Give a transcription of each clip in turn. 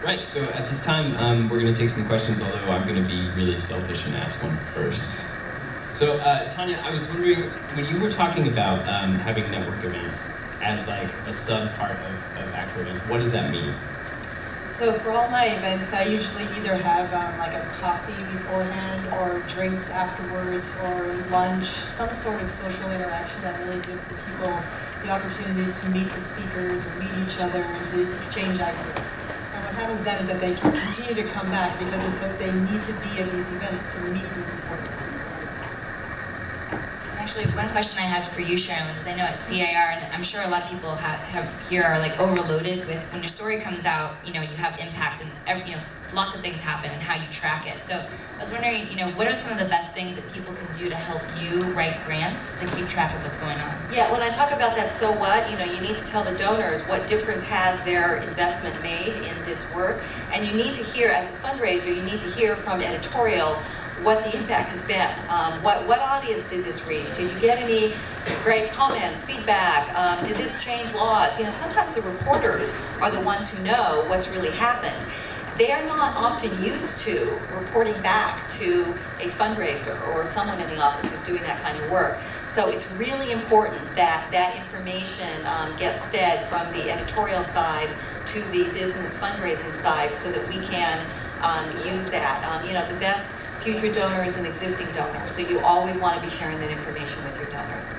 Right, so at this time, we're going to take some questions, although I'm going to be really selfish and ask one first. So, Tanya, I was wondering, when you were talking about having network events as like a sub-part of actual events, what does that mean? So for all my events, I usually either have like a coffee beforehand or drinks afterwards or lunch, some sort of social interaction that really gives the people the opportunity to meet the speakers or meet each other and to exchange ideas. And what happens then is that they can continue to come back because it's that they need to be at these events to meet these important people. Actually, one question I had for you, Sherilyn, is I know at CIR, and I'm sure a lot of people here are like overloaded with when your story comes out, you know, you have impact and lots of things happen and how you track it. So I was wondering, what are some of the best things that people can do to help you write grants to keep track of what's going on? Yeah, when I talk about that, so what, you need to tell the donors what difference has their investment made in this work. And you need to hear, as a fundraiser, you need to hear from editorial what the impact has been. What audience did this reach? Did you get any great comments, feedback? Did this change laws? Sometimes the reporters are the ones who know what's really happened. They are not often used to reporting back to a fundraiser or someone in the office who's doing that kind of work. So it's really important that that information gets fed from the editorial side to the business fundraising side so that we can use that. The best future donors and existing donors. So you always want to be sharing that information with your donors.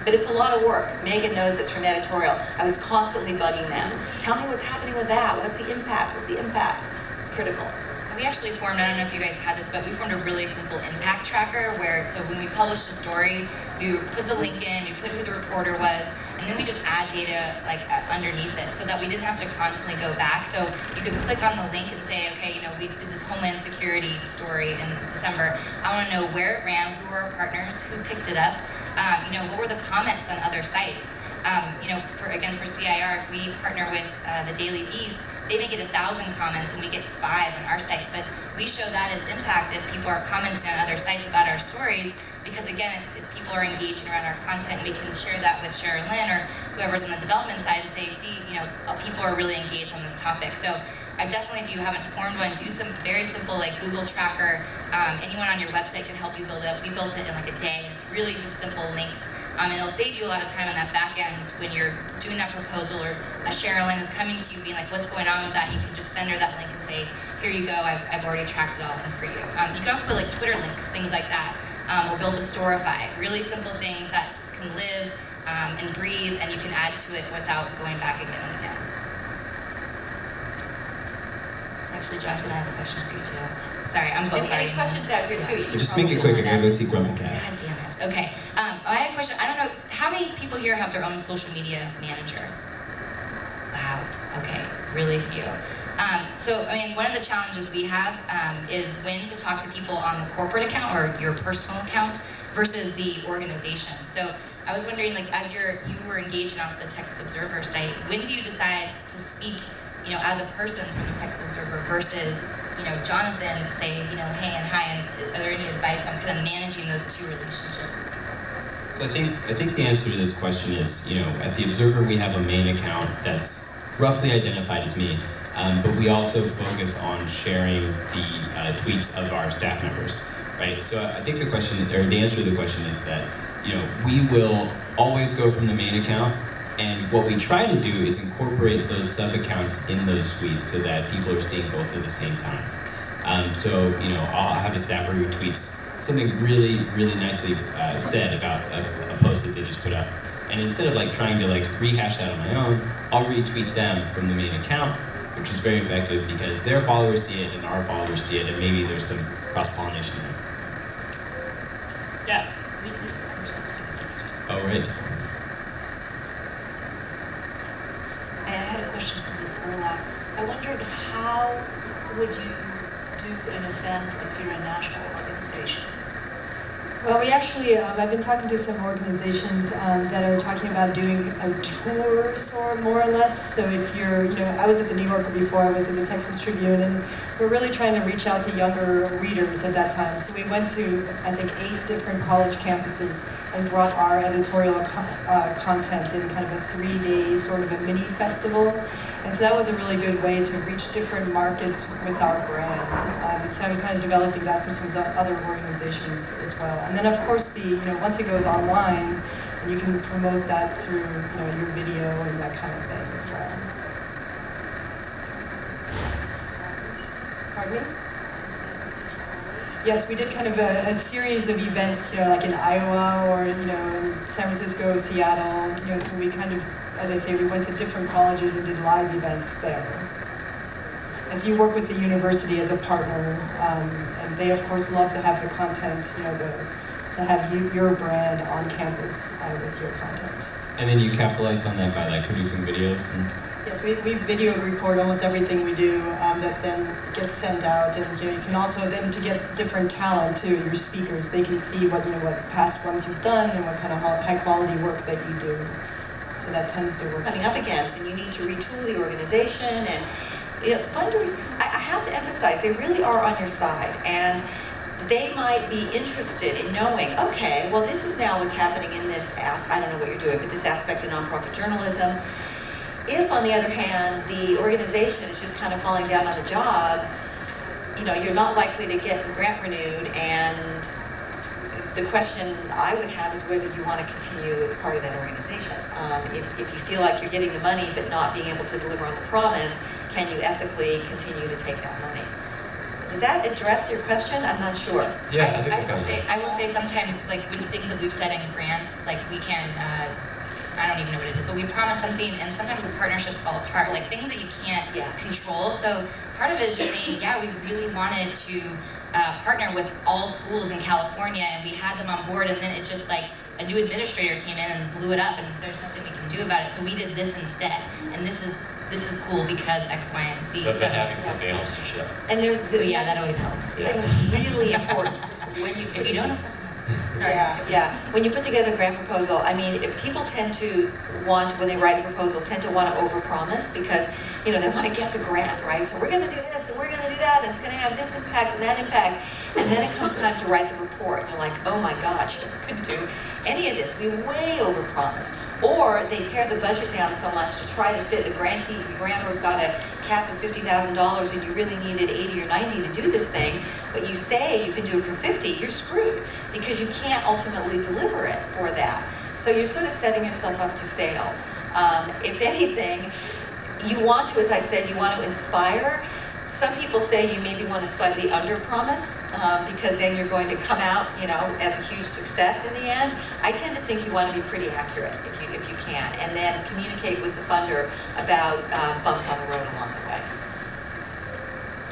But it's a lot of work. Megan knows this from editorial. I was constantly bugging them. Tell me what's happening with that. What's the impact? What's the impact? It's critical. We actually formed, I don't know if you guys had this, but we formed a really simple impact tracker where, so when we published a story, we put the link in, we put who the reporter was, and then we just add data like underneath it so that we didn't have to constantly go back. So you could click on the link and say, okay, we did this Homeland Security story in December. I want to know where it ran, who were our partners, who picked it up, what were the comments on other sites. For CIR, if we partner with the Daily Beast, they may get 1,000 comments and we get 5 on our site, but we show that as impact if people are commenting on other sites about our stories, because again, if people are engaging around our content, we can share that with Sherilyn or whoever's on the development side and say, see, people are really engaged on this topic. So I definitely, if you haven't formed one, do some very simple like Google Tracker. Anyone on your website can help you build it. We built it in like a day, and it's really just simple links. And it'll save you a lot of time on that back end when you're doing that proposal or a Sherilyn is coming to you being like, what's going on with that? You can just send her that link and say, here you go, I've already tracked it all in for you. You can also put like Twitter links, things like that, or build a Storify. Really simple things that just can live and breathe, and you can add to it without going back again and again. Actually, Jonathan, I have a question for you too. Sorry, I'm both. Any questions out here too? You just make it quick. I gotta go see Grumpy Cat. God damn it. Okay. I had a question. I don't know, how many people here have their own social media manager? Wow. Okay. Really few. One of the challenges we have is when to talk to people on the corporate account or your personal account versus the organization. So I was wondering, like, as you were engaging off the Texas Observer site, when do you decide to speak, as a person from the Texas Observer versus, Jonathan to say, hey and hi, and are there any advice on kind of managing those two relationships with people? So I think the answer to this question is, at the Observer we have a main account that's roughly identified as me, but we also focus on sharing the tweets of our staff members, right? So I think the answer to the question is that, we will always go from the main account, and what we try to do is incorporate those sub-accounts in those tweets so that people are seeing both at the same time. I'll have a staffer who tweets something really, really nicely said about a post that they just put up. And instead of trying to rehash that on my own, I'll retweet them from the main account, which is very effective because their followers see it and our followers see it, and maybe there's some cross-pollination there. Yeah. We're supposed to do the links or something. Oh, right. I had a question for Ms. Erlach. I wondered, how would you do an event if you're a national organization? Well, we actually, I've been talking to some organizations that are talking about doing a tour, more or less. So if you're, I was at the New Yorker before, I was at the Texas Tribune, and we're really trying to reach out to younger readers at that time. So we went to, I think, 8 different college campuses and brought our editorial content in kind of a 3-day sort of a mini festival. And so that was a really good way to reach different markets with our brand. And so I'm kind of developing that for some other organizations as well. And then of course once it goes online, you can promote that through your video and that kind of thing as well. Pardon me? Yes, we did kind of a series of events, like in Iowa or in San Francisco, Seattle. So we kind of, as I say, we went to different colleges and did live events there. And so you work with the university as a partner, and they of course love to have the content, to have your brand on campus with your content. And then you capitalized on that by producing videos and... Yes, we video record almost everything we do that then gets sent out, and you can also then to get different talent too. Your speakers, they can see what past ones you've done and what kind of high quality work that you do. So that tends to work. Coming up against, and you need to retool the organization, and funders. I have to emphasize, they really are on your side, and they might be interested in knowing, okay, well this is now what's happening in this I don't know what you're doing, but this aspect of nonprofit journalism. If, on the other hand, the organization is just kind of falling down on the job, you're not likely to get the grant renewed, and the question I would have is whether you want to continue as part of that organization. If you feel like you're getting the money but not being able to deliver on the promise, can you ethically continue to take that money? Does that address your question? I'm not sure. Yeah, I will say sometimes, with things that we've said in grants, we can, I don't even know what it is, but we promise something, and sometimes the partnerships fall apart, things that you can't control. So part of it is just saying, yeah, we really wanted to partner with all schools in California, and we had them on board, and then it just a new administrator came in and blew it up, and there's nothing we can do about it. So we did this instead, and this is cool because X, Y, and Z. But having something else to show. And there's yeah, that always helps. Things really important when you if you don't have something. Sorry. Yeah. When you put together a grant proposal, people tend to want, when they write a proposal, tend to want to overpromise because, they want to get the grant, right? So we're going to do this, and we're going to do that, and it's going to have this impact and that impact. And then it comes time to write the report, and you're like, oh my gosh, we couldn't do any of this. We way overpromised. Or they pare the budget down so much to try to fit the grantor's got a cap of $50,000 and you really needed 80 or 90 to do this thing, but you say you can do it for 50, you're screwed because you can't ultimately deliver it for that. So you're sort of setting yourself up to fail. If anything, you want to, as I said, you want to inspire. Some people say you maybe want to slightly under-promise because then you're going to come out, as a huge success in the end. I tend to think you want to be pretty accurate if you can, and then communicate with the funder about bumps on the road along the way.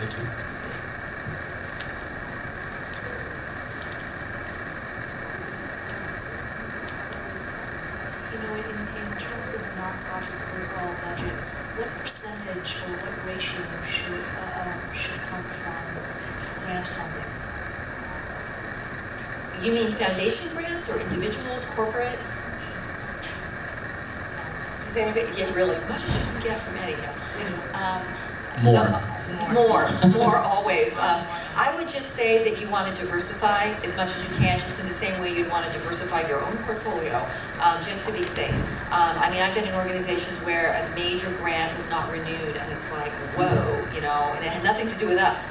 Thank you. In terms of the nonprofit's overall budget, what percentage or what ratio should come from grant funding? You mean foundation grants or individuals, corporate? Does anybody get really as much as you can get from any? More always. I would just say that you want to diversify as much as you can, just in the same way you'd want to diversify your own portfolio, just to be safe. I've been in organizations where a major grant was not renewed, and it's like, whoa, and it had nothing to do with us.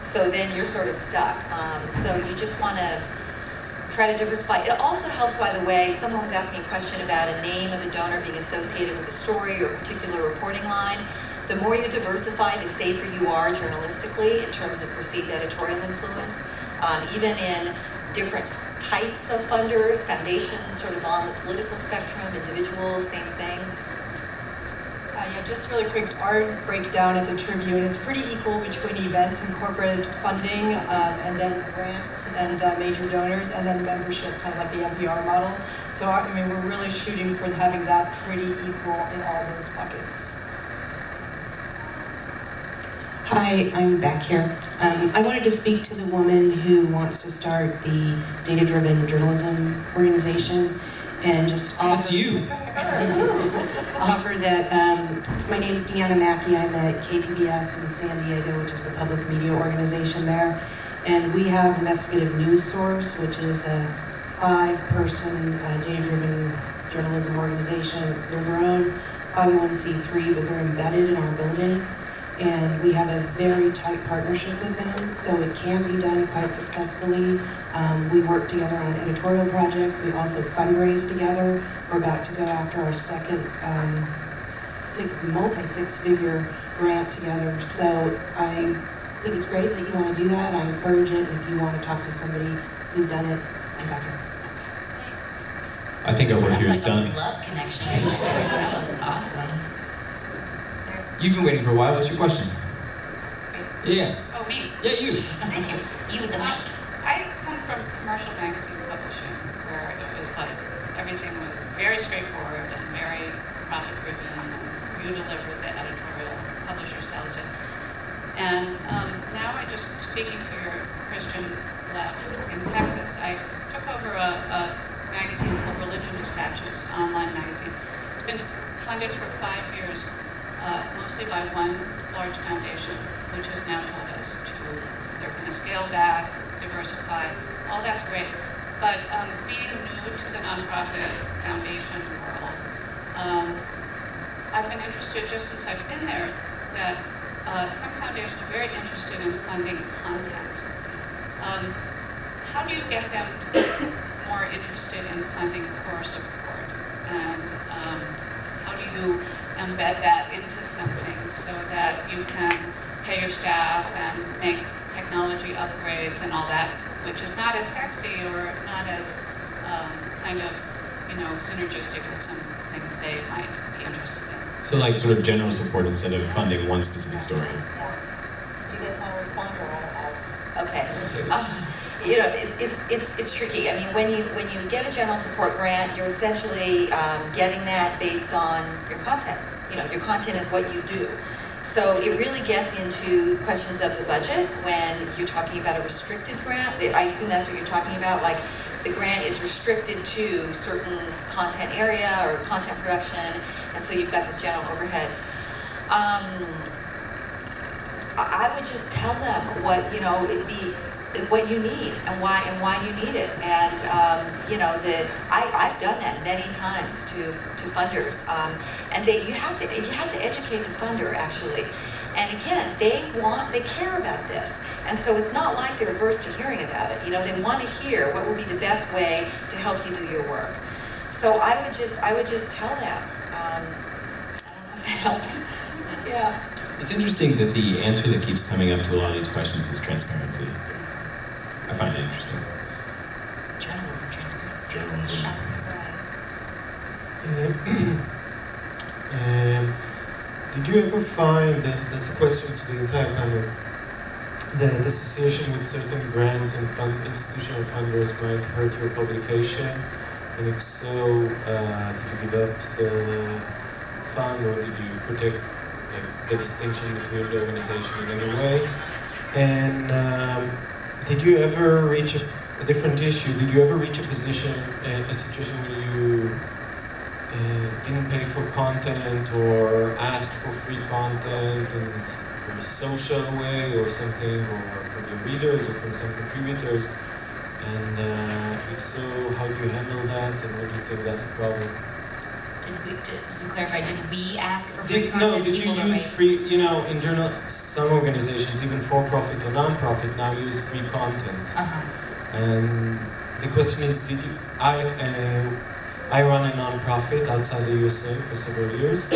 So then you're sort of stuck. So you just want to try to diversify. It also helps, by the way, someone was asking a question about a name of a donor being associated with a story or a particular reporting line. The more you diversify, the safer you are journalistically in terms of perceived editorial influence. Even in different types of funders, foundations, sort of on the political spectrum, individuals, same thing. Yeah, just really quick, our breakdown at the Tribune, it's pretty equal between events and corporate funding, and then grants and major donors, and then membership, kind of like the NPR model. So, we're really shooting for having that pretty equal in all those buckets. Hi, I'm back here. I wanted to speak to the woman who wants to start the data-driven journalism organization and just offer... That's you! offer that, my name is Deanna Mackey. I'm at KPBS in San Diego, which is the public media organization there. And we have Investigative News Source, which is a 5-person data-driven journalism organization. They're their own 501c3, but they're embedded in our building. And we have a very tight partnership with them, so it can be done quite successfully. We work together on editorial projects. We also fundraise together. We're about to go after our second multi-six-figure grant together. So I think it's great that you want to do that. I encourage it. If you want to talk to somebody who's done it, I'm back here. I think our work here is done. That's like a love connection. That was awesome. You've been waiting for a while. What's your question? Yeah. Oh, me? Yeah, you. Thank you. You with the mic. I come from commercial magazine publishing, where it was like everything was very straightforward and very profit-driven, and you delivered the editorial, publisher sells it. And now speaking to your Christian left in Texas, I took over a magazine called Religion Dispatches, online magazine. It's been funded for 5 years. Mostly by one large foundation, which has now told us they're going to scale back, diversify, all that's great. But being new to the nonprofit foundation world, I've been interested just since I've been there that some foundations are very interested in funding content. How do you get them more interested in funding core support? And how do you embed that into something so that you can pay your staff and make technology upgrades and all that, which is not as sexy or not as kind of, synergistic with some things they might be interested in. So like sort of general support instead of funding one specific story. Yeah. Do you guys want to respond or I'll... Okay. It's tricky. I mean, when you get a general support grant, you're essentially getting that based on your content. Your content is what you do. So it really gets into questions of the budget when you're talking about a restricted grant. I assume that's what you're talking about, like the grant is restricted to certain content area or content production, and so you've got this general overhead. I would just tell them what, what you need and why you need it. And I've done that many times to funders. And you have to educate the funder actually. And again, they care about this. And so it's not like they're averse to hearing about it. They want to hear what would be the best way to help you do your work. So I would just tell them. I don't know if that helps. Yeah. It's interesting that the answer that keeps coming up to a lot of these questions is transparency. I find it interesting. Journalism, transparency. Journalism. Did you ever find, that's a question to the entire panel, that association with certain grants and institutional funders might hurt your publication? And if so, did you give up the fund, or did you protect the distinction between the organization in any way? And did you ever reach a different issue? Did you ever reach a situation where you didn't pay for content or asked for free content in a social way or something, or from your readers or from some contributors? And if so, how do you handle that, and what do you think that's a problem? Just to clarify, did we ask for free content? No, did you use free, in general, some organizations, even for-profit or non-profit, now use free content. And the question is, I run a non-profit outside the USA for several years,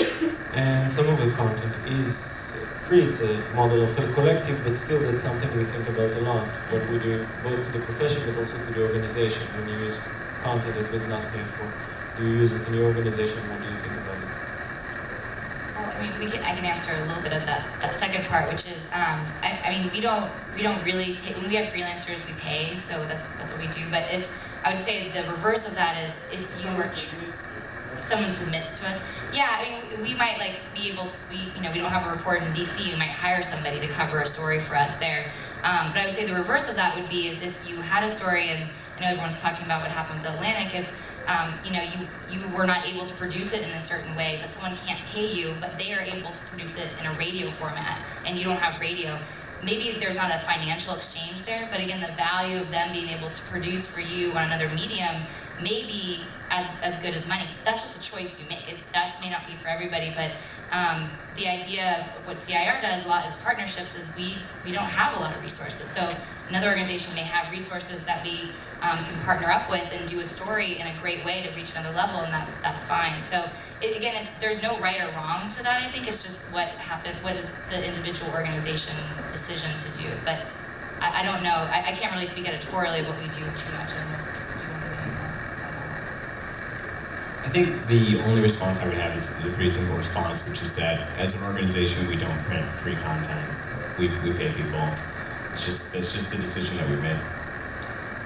and some of the content is free. It's a model of a collective, but still that's something we think about a lot. What we do, both to the profession, but also to the organization, when you use content that was not paid for. Do you use it in your organization? What do you think about it? Well, I mean, I can answer a little bit of that second part, which is, we don't really take, when we have freelancers, we pay, so that's what we do. But I would say the reverse of that is if someone submits to us, we might be able, we don't have a report in DC, we might hire somebody to cover a story for us there. But I would say the reverse of that would be is if you had a story, and I know everyone's talking about what happened with the Atlantic, if you were not able to produce it in a certain way, but someone can't pay you, but they are able to produce it in a radio format, and you don't have radio. Maybe there's not a financial exchange there, but again, the value of them being able to produce for you on another medium may be as good as money. That's just a choice you make. That may not be for everybody, but the idea of what CIR does a lot is partnerships is we don't have a lot of resources. So another organization may have resources that we can partner up with and do a story in a great way to reach another level, and that's fine. So again, there's no right or wrong to that. I think it's just what happened, what is the individual organization's decision to do. But I don't know. I can't really speak editorially what we do too much. I don't know if you want to do any more. I think the only response I would have is a pretty simple response, which is that as an organization, we don't print free content. We pay people. It's just the decision that we made.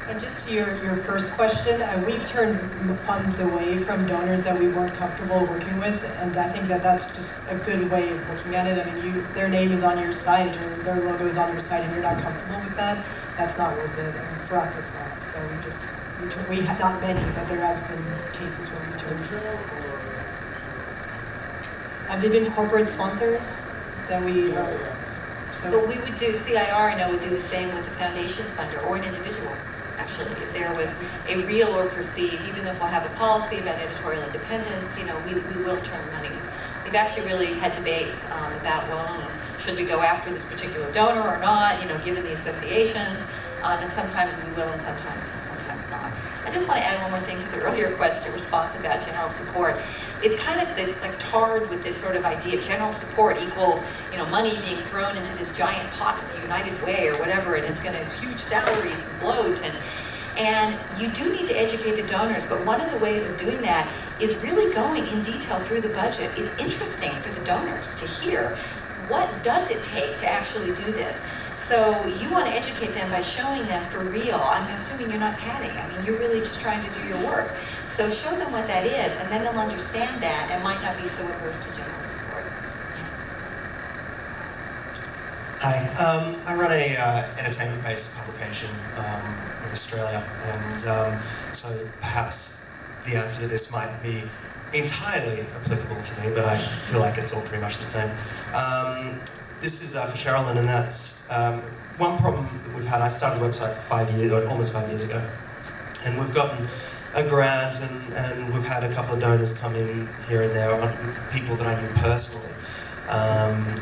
And just to your first question, we've turned funds away from donors that we weren't comfortable working with, and I think that that's just a good way of looking at it. I mean, if their name is on your site or their logo is on your site and you're not comfortable with that, that's not worth it. I mean, for us, it's not. So we have not many, but there has been cases where we've turned. Have they been corporate sponsors that we are? So. But we would do, CIR, I know, would do the same with a foundation funder or an individual. Actually, if there was a real or perceived, even if we'll have a policy about editorial independence, you know, we will turn money. We've actually really had debates about, well, should we go after this particular donor or not, you know, given the associations, and sometimes we will and sometimes not. I just want to add one more thing to the earlier question response about general support. It's kind of, it's like tarred with this sort of idea, general support equals, you know, money being thrown into this giant pot at the United Way or whatever, and it's going to have huge salaries and bloat, and you do need to educate the donors, but one of the ways of doing that is really going in detail through the budget. It's interesting for the donors to hear, what does it take to actually do this? So you want to educate them by showing them for real. I'm assuming you're not padding. I mean, you're really just trying to do your work. So show them what that is, and then they'll understand that and might not be so averse to general support. Hi, I run a entertainment-based publication in Australia, and so perhaps the answer to this might be entirely applicable to me, but I feel like it's all pretty much the same. This is for Sherilyn, and that's one problem that we've had. I started the website 5 years, or almost 5 years ago, and we've gotten a grant, and we've had a couple of donors come in here and there, people that I knew personally,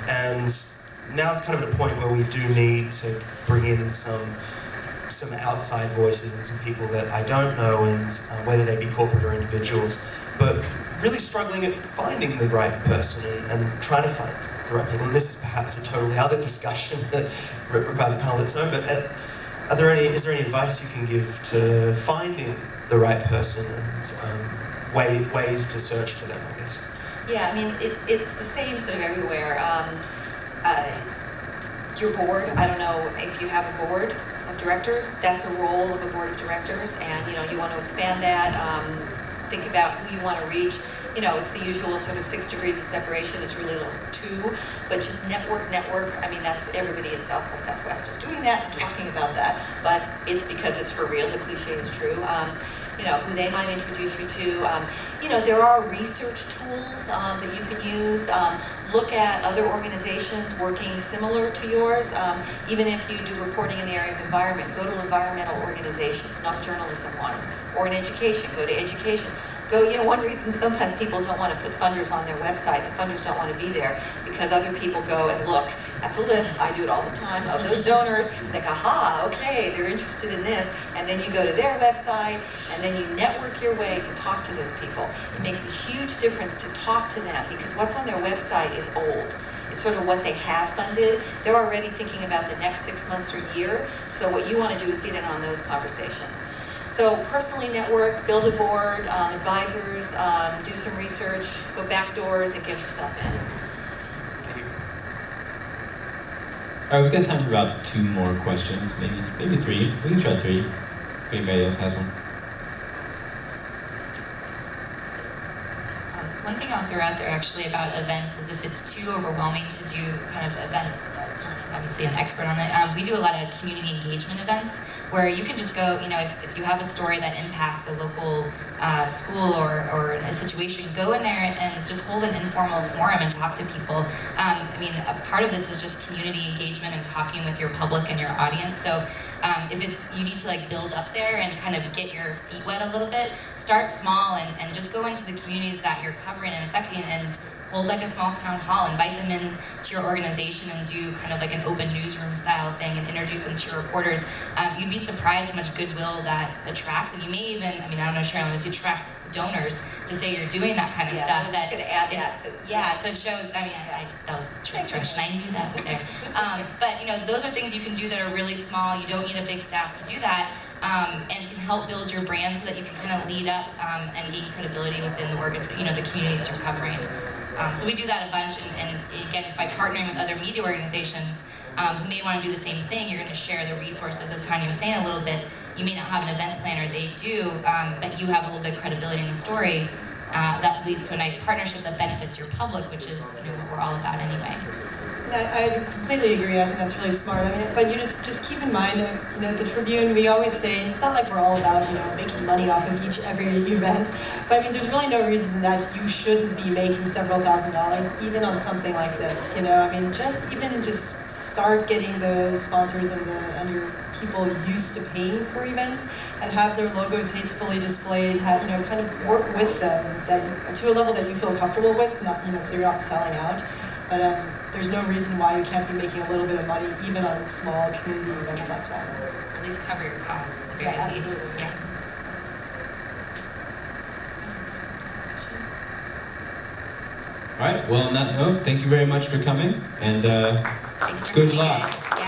and now it's kind of at a point where we do need to bring in some outside voices and some people that I don't know, and whether they be corporate or individuals, but really struggling at finding the right person and trying to find the right people. And this is perhaps a totally other discussion that requires a panel of its own, but is there any advice you can give to finding the right person and ways to search for them, I guess? Yeah, I mean, it's the same sort of everywhere. Your board, I don't know if you have a board of directors, that's a role of a board of directors, and you know, you want to expand that, think about who you want to reach. You know, it's the usual sort of 6 degrees of separation. It's really 2, but just network. I mean, that's everybody in South by Southwest is doing that and talking about that, but it's because it's for real. The cliche is true. You know, who they might introduce you to. You know, there are research tools that you can use. Look at other organizations working similar to yours. Even if you do reporting in the area of environment, go to environmental organizations, not journalism ones. Or in education, go to education. You know, one reason sometimes people don't want to put funders on their website, the funders don't want to be there, because other people go and look at the list, I do it all the time, of those donors, and think, aha, okay, they're interested in this, and then you go to their website, and then you network your way to talk to those people. It makes a huge difference to talk to them, because what's on their website is old. It's sort of what they have funded. They're already thinking about the next 6 months or year, so what you want to do is get in on those conversations. So personally network, build a board, advisors, do some research, go back doors, and get yourself in. All right, we've got time for about 2 more questions, maybe 3. We can try 3, if anybody else has one. One thing I'll throw out there actually about events is if it's too overwhelming to do kind of events, time is obviously obviously an expert on it. We do a lot of community engagement events where you can just go, if you have a story that impacts a local school or a situation, go in there and just hold an informal forum and talk to people. I mean, a part of this is just community engagement and talking with your public and your audience. So if you need to like build up there and kind of get your feet wet a little bit, start small and just go into the communities that you're covering and affecting and hold like a small town hall, invite them in to your organization and do kind of like an open newsroom style thing and introduce them to your reporters. You'd be surprised how much goodwill that attracts, and you may even, I don't know, Sherilyn, if you attract donors to say you're doing that kind of stuff. I was just going to add that to. Yeah, so it shows. That was trick question. I knew that was there. But those are things you can do that are really small. You don't need a big staff to do that, and can help build your brand so that you can kind of lead up and gain credibility within the the communities you're covering. So we do that a bunch, and again, by partnering with other media organizations who may want to do the same thing, you're going to share the resources, as Tanya was saying a little bit. You may not have an event planner, they do, but you have a little bit of credibility in the story. That leads to a nice partnership that benefits your public, which is what we're all about anyway. I completely agree. I think that's really smart. But you just keep in mind, the Tribune, we always say, it's not like we're all about, making money off of every event. But there's really no reason that you shouldn't be making several $1,000s, even on something like this. Just start getting the sponsors and your people used to paying for events, and have their logo tastefully displayed. Kind of work with them to a level that you feel comfortable with, not so you're not selling out. But there's no reason why you can't be making a little bit of money even on small community events like that. At least cover your costs at the very least. Absolutely. Yeah. All right, well, on that note, thank you very much for coming, and Thanks for good coming, luck. guys.